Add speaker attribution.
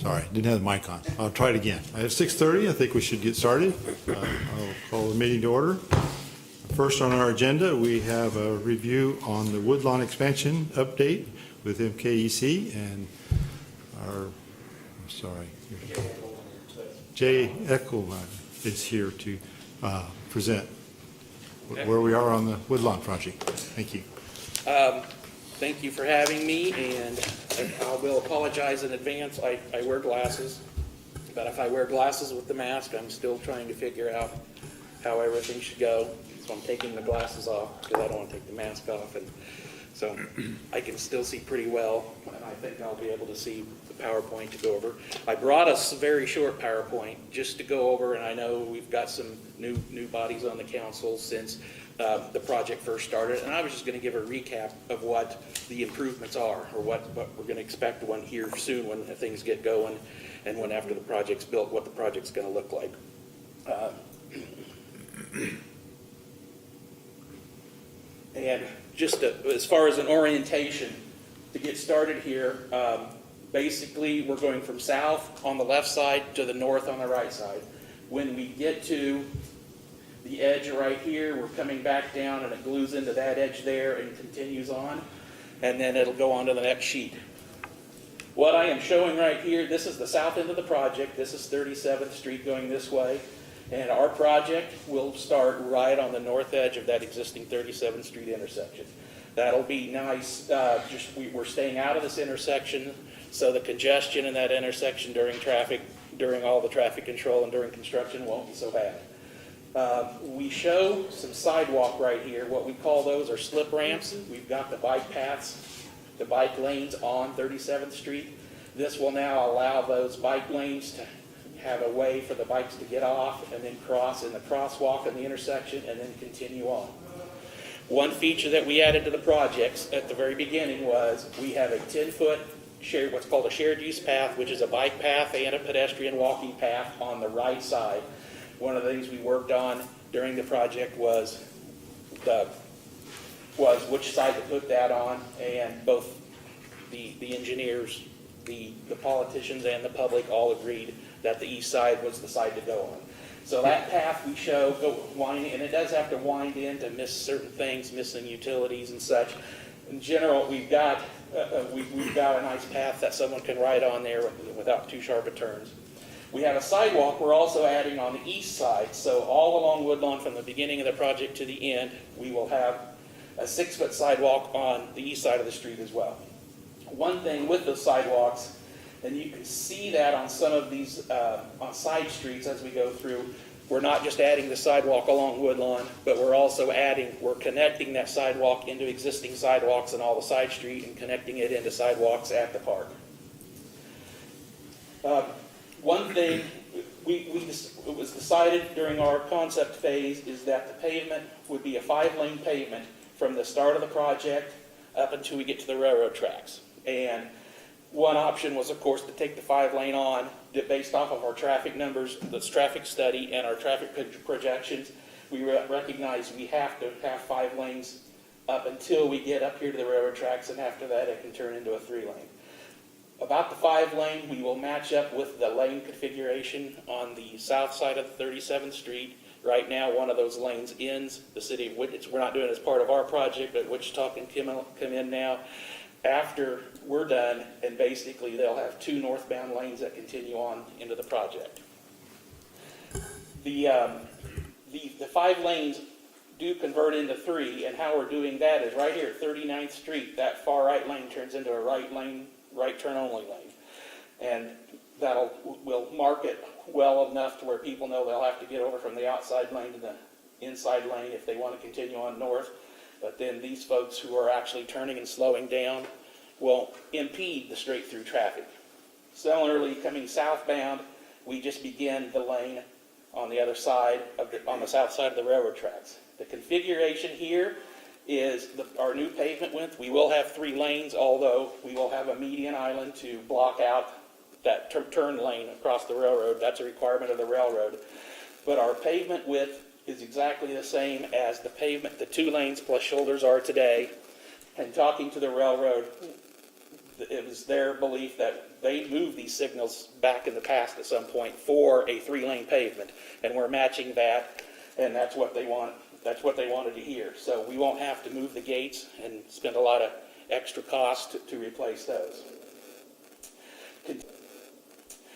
Speaker 1: Sorry, didn't have the mic on. I'll try it again. At 6:30, I think we should get started. I'll call the meeting to order. First on our agenda, we have a review on the Woodlawn expansion update with MKEC and Jay Eckelman is here to present where we are on the Woodlawn project. Thank you.
Speaker 2: Thank you for having me, and I will apologize in advance. I wear glasses, but if I wear glasses with the mask, I'm still trying to figure out how everything should go. So I'm taking the glasses off because I don't want to take the mask off, and so I can still see pretty well, and I think I'll be able to see the PowerPoint to go over. I brought us a very short PowerPoint just to go over, and I know we've got some new bodies on the council since the project first started, and I was just going to give a recap of what the improvements are, or what we're going to expect when here soon when things get going, and when after the project's built, what the project's going to look like. And just as far as an orientation to get started here, basically we're going from south on the left side to the north on the right side. When we get to the edge right here, we're coming back down and it glues into that edge there and continues on, and then it'll go on to the next sheet. What I am showing right here, this is the south end of the project. This is 37th Street going this way, and our project will start right on the north edge of that existing 37th Street intersection. That'll be nice. We're staying out of this intersection, so the congestion in that intersection during all the traffic control and during construction won't be so bad. We show some sidewalk right here. What we call those are slip ramps. We've got the bike paths, the bike lanes on 37th Street. This will now allow those bike lanes to have a way for the bikes to get off and then cross in the crosswalk in the intersection and then continue on. One feature that we added to the projects at the very beginning was we have a 10-foot what's called a shared use path, which is a bike path and a pedestrian walking path on the right side. One of the things we worked on during the project was which side to put that on, and both the engineers, the politicians, and the public all agreed that the east side was the side to go on. So that path we show winding, and it does have to wind in to miss certain things, missing utilities and such. In general, we've got a nice path that someone can ride on there without too sharp of turns. We have a sidewalk we're also adding on the east side, so all along Woodlawn from the beginning of the project to the end, we will have a 6-foot sidewalk on the east side of the street as well. One thing with the sidewalks, and you can see that on some of these on side streets as we go through, we're not just adding the sidewalk along Woodlawn, but we're connecting that sidewalk into existing sidewalks on all the side street and connecting it into sidewalks at the park. One thing it was decided during our concept phase is that the pavement would be a 5-lane pavement from the start of the project up until we get to the railroad tracks. And one option was, of course, to take the 5-lane on based off of our traffic numbers, this traffic study, and our traffic projections. We recognize we have to have 5 lanes up until we get up here to the railroad tracks, and after that it can turn into a 3-lane. About the 5-lane, we will match up with the lane configuration on the south side of 37th Street. Right now, one of those lanes ends. The city of Wichita, we're not doing it as part of our project, but Wichita can come in now after we're done, and basically they'll have 2 northbound lanes that continue on into the project. The 5 lanes do convert into 3, and how we're doing that is right here at 39th Street. That far right lane turns into a right turn only lane, and we'll mark it well enough to where people know they'll have to get over from the outside lane to the inside lane if they want to continue on north. But then these folks who are actually turning and slowing down will impede the straight through traffic. Similarly, coming southbound, we just begin the lane on the other side on the south side of the railroad tracks. The configuration here is our new pavement width. We will have 3 lanes, although we will have a median island to block out that turn lane across the railroad. That's a requirement of the railroad. But our pavement width is exactly the same as the pavement, the 2 lanes plus shoulders are today. And talking to the railroad, it was their belief that they moved these signals back in the past at some point for a 3-lane pavement, and we're matching that, and that's what they want. That's what they wanted to hear. So we won't have to move the gates and spend a lot of extra cost to replace those.